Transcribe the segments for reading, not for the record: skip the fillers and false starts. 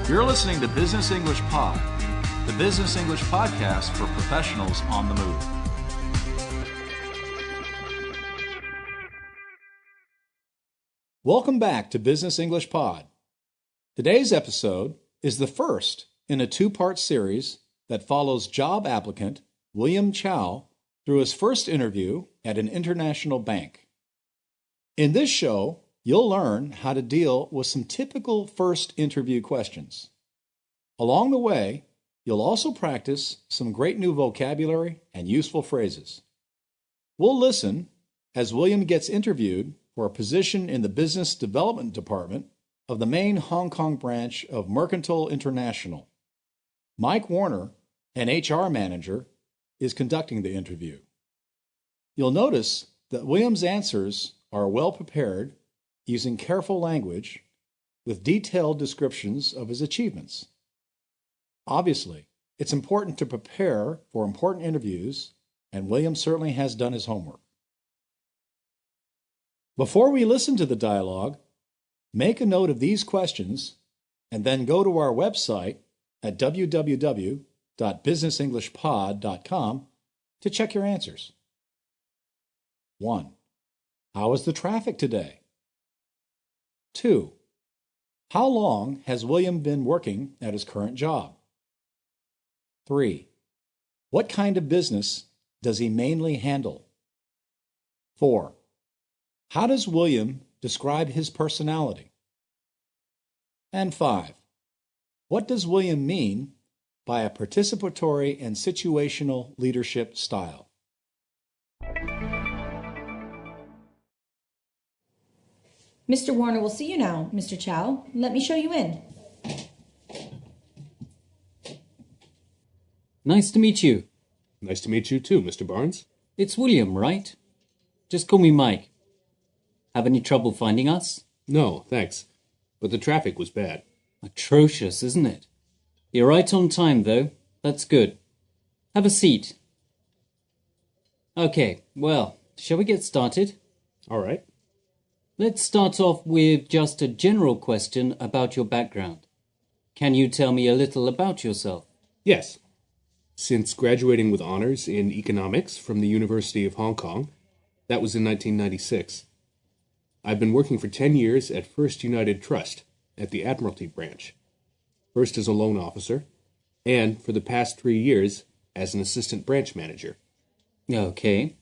You're listening to Business English Pod, the business English podcast for professionals on the move. Welcome back to Business English Pod. Today's episode is the first in a two-part series that follows job applicant William Chow through his first interview at an international bank. In this show, you'll learn how to deal with some typical first interview questions. Along the way, you'll also practice some great new vocabulary and useful phrases. We'll listen as William gets interviewed for a position in the Business Development Department of the main Hong Kong branch of Mercantile International. Mike Warner, an HR manager, is conducting the interview. You'll notice that William's answers are well prepared using careful language with detailed descriptions of his achievements. Obviously, it's important to prepare for important interviews, and William certainly has done his homework. Before we listen to the dialogue, make a note of these questions and then go to our website at www.businessenglishpod.com to check your answers. 1. How was the traffic today? 2. How long has William been working at his current job? 3. What kind of business does he mainly handle? 4. How does William describe his personality? And 5. What does William mean by a participatory and situational leadership style? Mr. Warner will see you now, Mr. Chow. Let me show you in. Nice to meet you. Nice to meet you too, Mr. Barnes. It's William, right? Just call me Mike. Have any trouble finding us? No, thanks. But the traffic was bad. Atrocious, isn't it? You're right on time, though. That's good. Have a seat. Okay, well, shall we get started? All right. Let's start off with just a general question about your background. Can you tell me a little about yourself? Yes. Since graduating with honors in economics from the University of Hong Kong, that was in 1996, I've been working for 10 years at First United Trust at the Admiralty branch, first as a loan officer, and for the past 3 years as an assistant branch manager. Okay.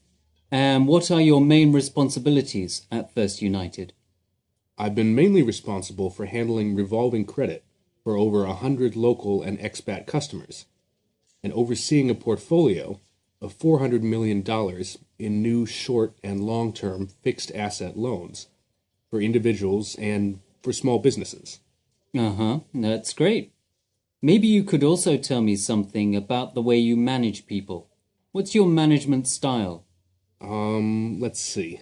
And what are your main responsibilities at First United? I've been mainly responsible for handling revolving credit for over 100 local and expat customers, and overseeing a portfolio of $400 million in new short and long-term fixed asset loans for individuals and for small businesses. That's great. Maybe you could also tell me something about the way you manage people. What's your management style? Let's see.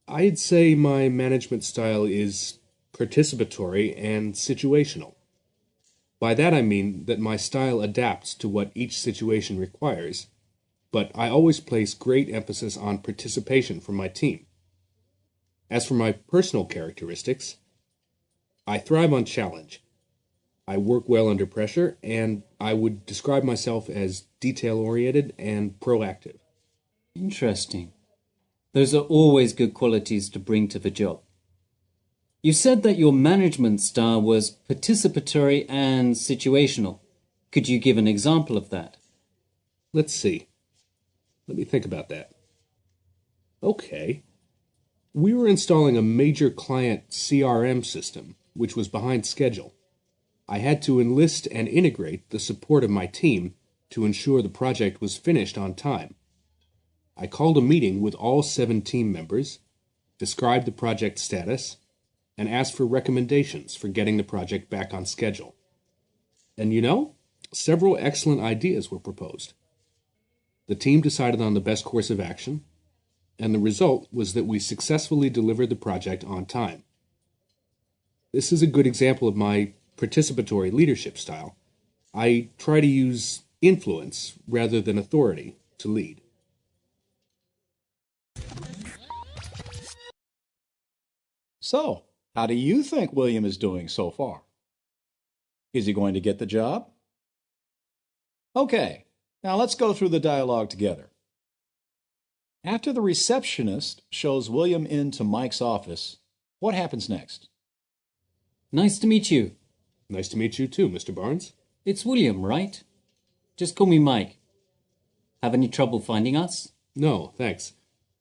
I'd say my management style is participatory and situational. By that I mean that my style adapts to what each situation requires, but I always place great emphasis on participation from my team. As for my personal characteristics, I thrive on challenge. I work well under pressure, and I would describe myself as detail-oriented and proactive. Interesting. Those are always good qualities to bring to the job. You said that your management style was participatory and situational. Could you give an example of that? Let's see. Let me think about that. Okay. We were installing a major client CRM system, which was behind schedule. I had to enlist and integrate the support of my team to ensure the project was finished on time. I called a meeting with all 7 team members, described the project status, and asked for recommendations for getting the project back on schedule. And several excellent ideas were proposed. The team decided on the best course of action, and the result was that we successfully delivered the project on time. This is a good example of my participatory leadership style. I try to use influence rather than authority to lead. So, how do you think William is doing so far? Is he going to get the job? Okay, now let's go through the dialogue together. After the receptionist shows William into Mike's office, what happens next? Nice to meet you. Nice to meet you too, Mr. Barnes. It's William, right? Just call me Mike. Have any trouble finding us? No, thanks.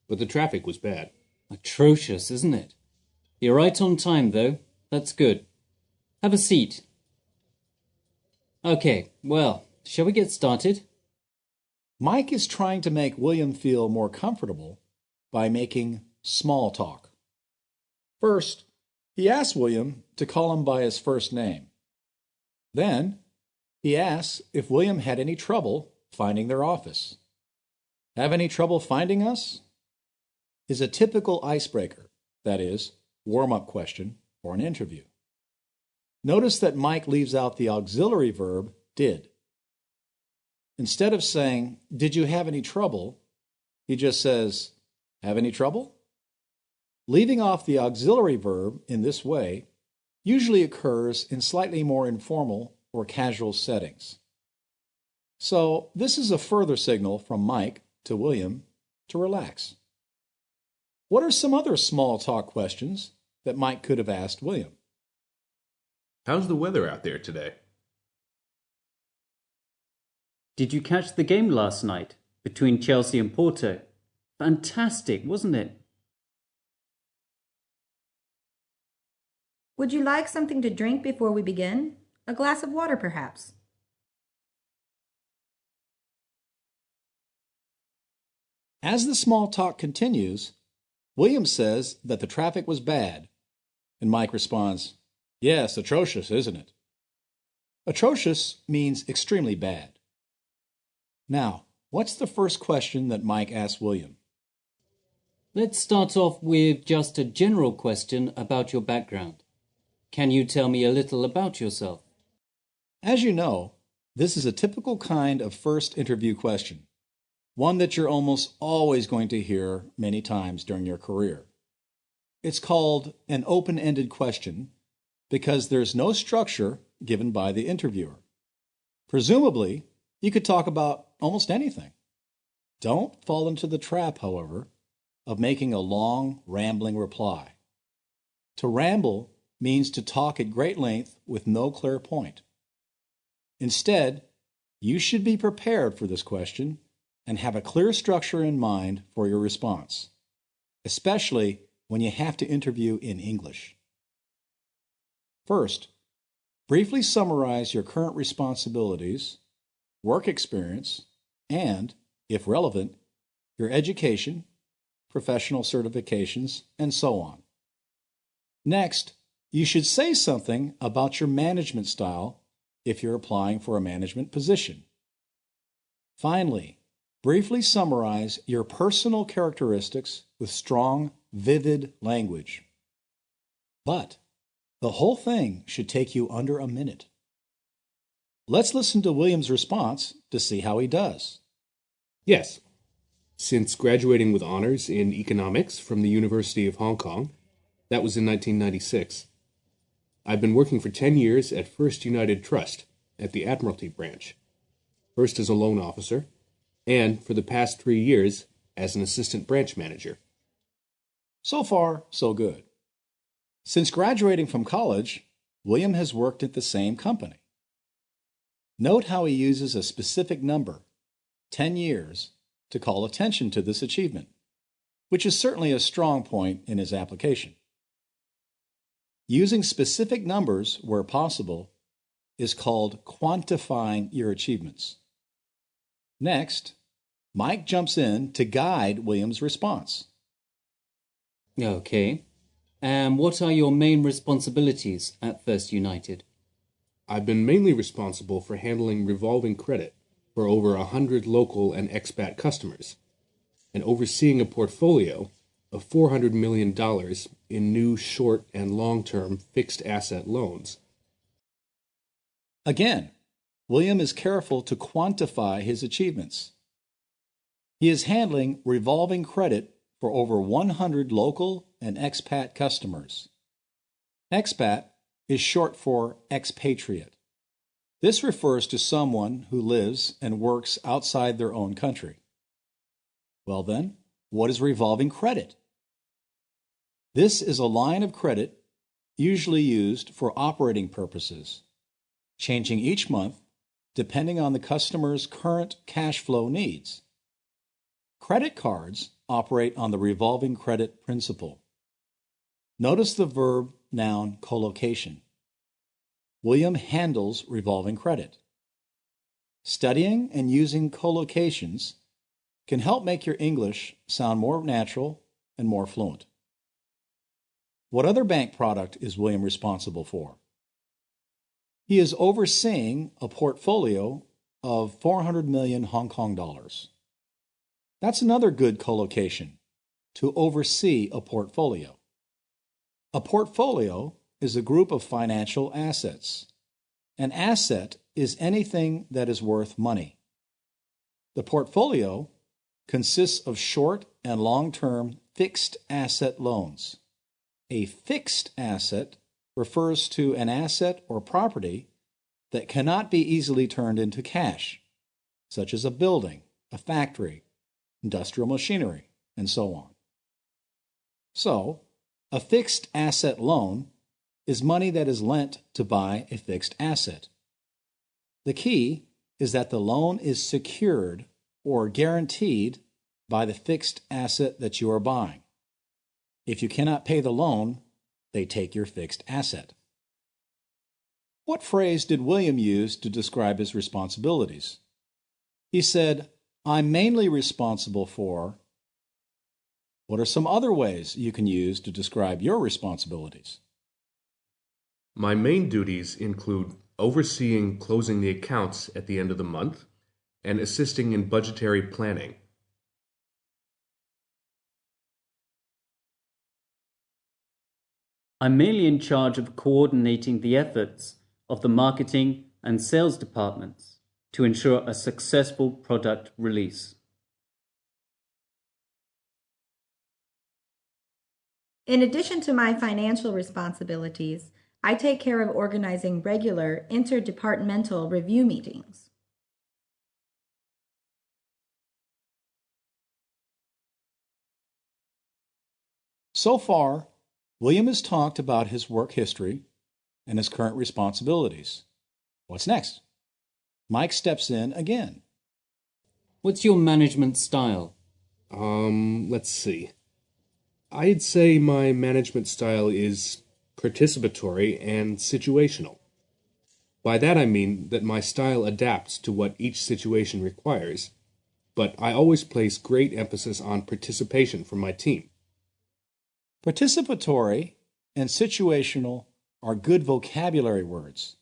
But the traffic was bad. Atrocious, isn't it? You're right on time, though. That's good. Have a seat. Okay, well, shall we get started? Mike is trying to make William feel more comfortable by making small talk. First, he asks William to call him by his first name. Then, he asks if William had any trouble finding their office. Have any trouble finding us? Is a typical icebreaker, that is, warm-up question for an interview. Notice that Mike leaves out the auxiliary verb did. Instead of saying, "Did you have any trouble?" he just says, "Have any trouble?" Leaving off the auxiliary verb in this way usually occurs in slightly more informal or casual settings. So this is a further signal from Mike to William to relax. What are some other small talk questions that Mike could have asked William? How's the weather out there today? Did you catch the game last night between Chelsea and Porto? Fantastic, wasn't it? Would you like something to drink before we begin? A glass of water, perhaps? As the small talk continues, William says that the traffic was bad, and Mike responds, "Yes, atrocious, isn't it?" Atrocious means extremely bad. Now, what's the first question that Mike asks William? Let's start off with just a general question about your background. Can you tell me a little about yourself? As you know, this is a typical kind of first interview question, one that you're almost always going to hear many times during your career. It's called an open-ended question because there's no structure given by the interviewer. Presumably, you could talk about almost anything. Don't fall into the trap, however, of making a long, rambling reply. To ramble means to talk at great length with no clear point. Instead, you should be prepared for this question and have a clear structure in mind for your response, especially when you have to interview in English. First, briefly summarize your current responsibilities, work experience, and, if relevant, your education, professional certifications, and so on. Next, you should say something about your management style if you're applying for a management position. Finally, briefly summarize your personal characteristics with strong, vivid language. But the whole thing should take you under a minute. Let's listen to William's response to see how he does. Yes. Since graduating with honors in economics from the University of Hong Kong, that was in 1996, I've been working for 10 years at First United Trust at the Admiralty branch, first as a loan officer, and for the past 3 years as an assistant branch manager. So far, so good. Since graduating from college, William has worked at the same company. Note how he uses a specific number, 10 years, to call attention to this achievement, which is certainly a strong point in his application. Using specific numbers where possible is called quantifying your achievements. Next, Mike jumps in to guide William's response. Okay. And what are your main responsibilities at First United? I've been mainly responsible for handling revolving credit for over 100 local and expat customers, and overseeing a portfolio of $400 million in new short and long-term fixed asset loans. Again, William is careful to quantify his achievements. He is handling revolving credit for over 100 local and expat customers. Expat is short for expatriate. This refers to someone who lives and works outside their own country. Well then, what is revolving credit? This is a line of credit usually used for operating purposes, changing each month depending on the customer's current cash flow needs. Credit cards operate on the revolving credit principle. Notice the verb noun collocation. William handles revolving credit. Studying and using collocations can help make your English sound more natural and more fluent. What other bank product is William responsible for? He is overseeing a portfolio of 400 million Hong Kong dollars. That's another good collocation, to oversee a portfolio. A portfolio is a group of financial assets. An asset is anything that is worth money. The portfolio consists of short and long-term fixed asset loans. A fixed asset refers to an asset or property that cannot be easily turned into cash, such as a building, a factory, industrial machinery, and so on. So, a fixed asset loan is money that is lent to buy a fixed asset. The key is that the loan is secured or guaranteed by the fixed asset that you are buying. If you cannot pay the loan, they take your fixed asset. What phrase did William use to describe his responsibilities? He said, "I'm mainly responsible for." What are some other ways you can use to describe your responsibilities? My main duties include overseeing closing the accounts at the end of the month and assisting in budgetary planning. I'm mainly in charge of coordinating the efforts of the marketing and sales departments to ensure a successful product release. In addition to my financial responsibilities, I take care of organizing regular interdepartmental review meetings. So far, William has talked about his work history and his current responsibilities. What's next? Mike steps in again. What's your management style? Let's see. I'd say my management style is participatory and situational. By that I mean that my style adapts to what each situation requires, but I always place great emphasis on participation from my team. Participatory and situational are good vocabulary words.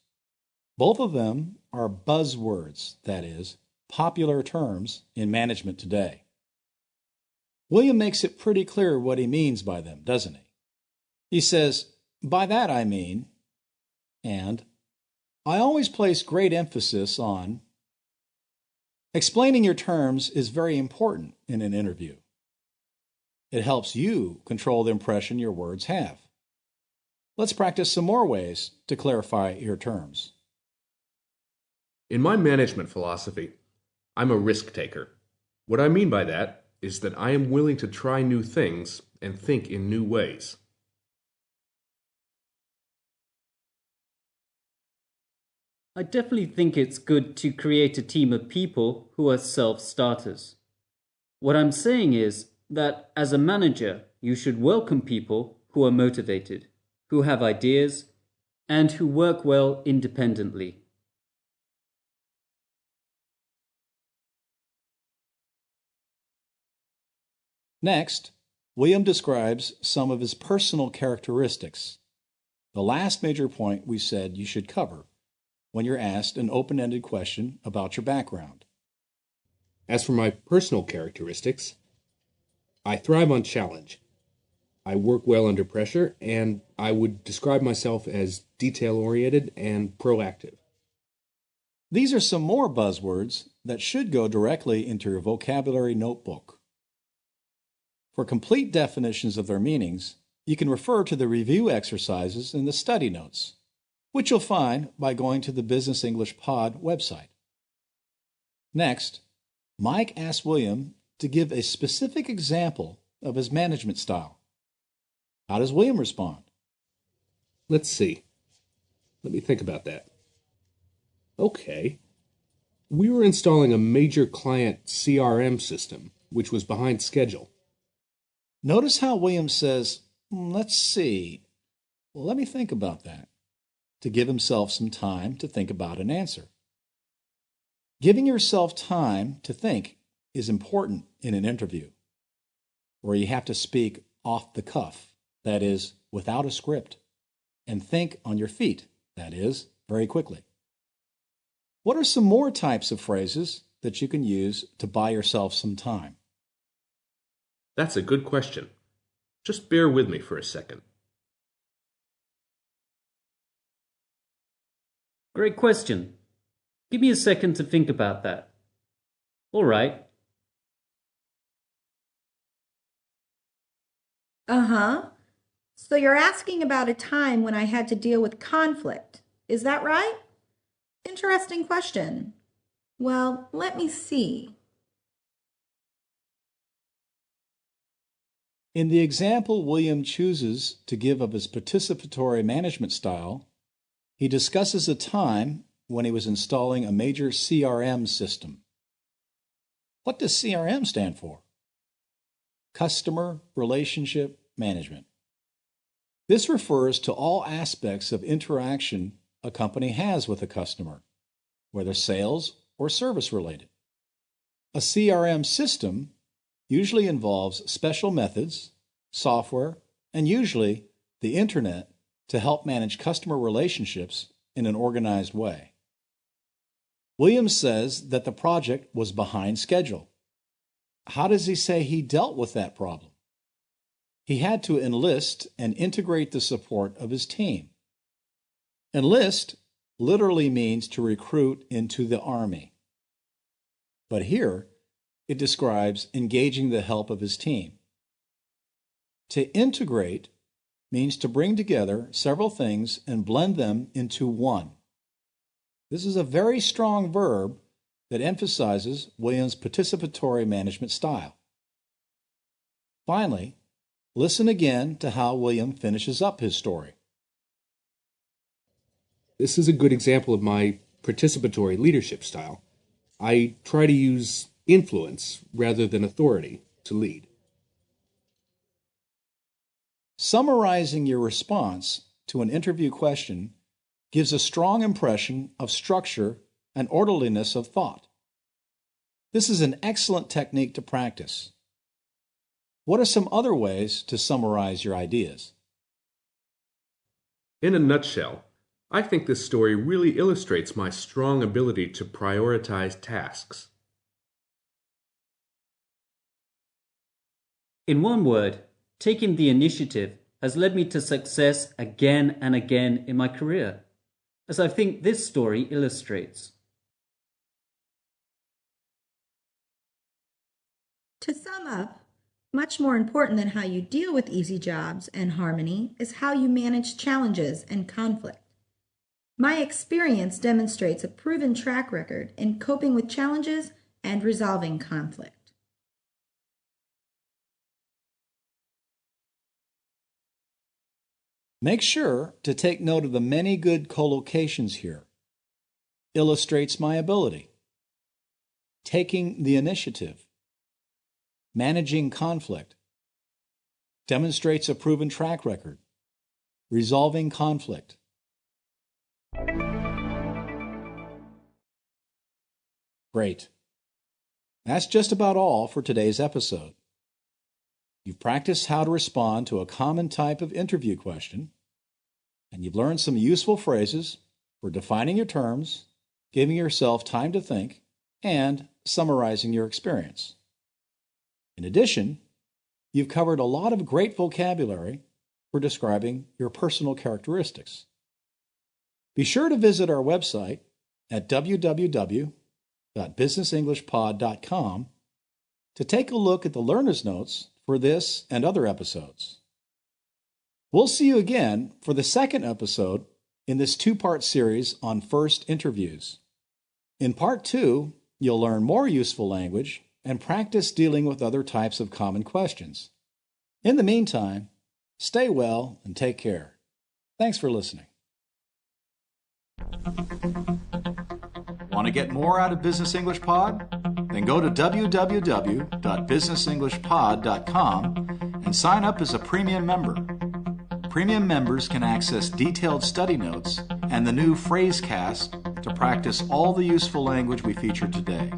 Both of them are buzzwords, that is, popular terms in management today. William makes it pretty clear what he means by them, doesn't he? He says, "By that I mean," and "I always place great emphasis on." Explaining your terms is very important in an interview. It helps you control the impression your words have. Let's practice some more ways to clarify your terms. In my management philosophy, I'm a risk taker. What I mean by that is that I am willing to try new things and think in new ways. I definitely think it's good to create a team of people who are self-starters. What I'm saying is that as a manager, you should welcome people who are motivated, who have ideas, and who work well independently. Next, William describes some of his personal characteristics. The last major point we said you should cover when you're asked an open-ended question about your background. As for my personal characteristics, I thrive on challenge. I work well under pressure, and I would describe myself as detail-oriented and proactive. These are some more buzzwords that should go directly into your vocabulary notebook. For complete definitions of their meanings, you can refer to the review exercises in the study notes, which you'll find by going to the Business English Pod website. Next, Mike asked William to give a specific example of his management style. How does William respond? Let's see. Let me think about that. Okay. We were installing a major client CRM system, which was behind schedule. Notice how William says, let's see. Well, let me think about that, to give himself some time to think about an answer. Giving yourself time to think is important in an interview, where you have to speak off the cuff, that is, without a script, and think on your feet, that is, very quickly. What are some more types of phrases that you can use to buy yourself some time? That's a good question. Just bear with me for a second. Great question. Give me a second to think about that. All right. Uh-huh. So you're asking about a time when I had to deal with conflict. Is that right? Interesting question. Well, let me see. In the example William chooses to give of his participatory management style, he discusses a time when he was installing a major CRM system. What does CRM stand for? Customer Relationship Management. This refers to all aspects of interaction a company has with a customer, whether sales or service related. A CRM system usually involves special methods, software, and usually the internet to help manage customer relationships in an organized way. Williams says that the project was behind schedule. How does he say he dealt with that problem? He had to enlist and integrate the support of his team. Enlist literally means to recruit into the army. But here, it describes engaging the help of his team. To integrate means to bring together several things and blend them into one. This is a very strong verb that emphasizes Williams' participatory management style. Finally, listen again to how William finishes up his story. This is a good example of my participatory leadership style. I try to use influence rather than authority to lead. Summarizing your response to an interview question gives a strong impression of structure and orderliness of thought. This is an excellent technique to practice. What are some other ways to summarize your ideas? In a nutshell, I think this story really illustrates my strong ability to prioritize tasks. In one word, taking the initiative has led me to success again and again in my career, as I think this story illustrates. To sum up, much more important than how you deal with easy jobs and harmony is how you manage challenges and conflict. My experience demonstrates a proven track record in coping with challenges and resolving conflict. Make sure to take note of the many good collocations here. Illustrates my ability. Taking the initiative. Managing conflict. Demonstrates a proven track record. Resolving conflict. Great. That's just about all for today's episode. You've practiced how to respond to a common type of interview question, and you've learned some useful phrases for defining your terms, giving yourself time to think, and summarizing your experience. In addition, you've covered a lot of great vocabulary for describing your personal characteristics. Be sure to visit our website at www.businessenglishpod.com to take a look at the learner's notes for this and other episodes. We'll see you again for the second episode in this two-part series on first interviews. In Part 2, you'll learn more useful language and practice dealing with other types of common questions. In the meantime, stay well and take care. Thanks for listening. Want to get more out of Business English Pod? Then go to www.businessenglishpod.com and sign up as a premium member. Premium members can access detailed study notes and the new phrasecast to practice all the useful language we featured today.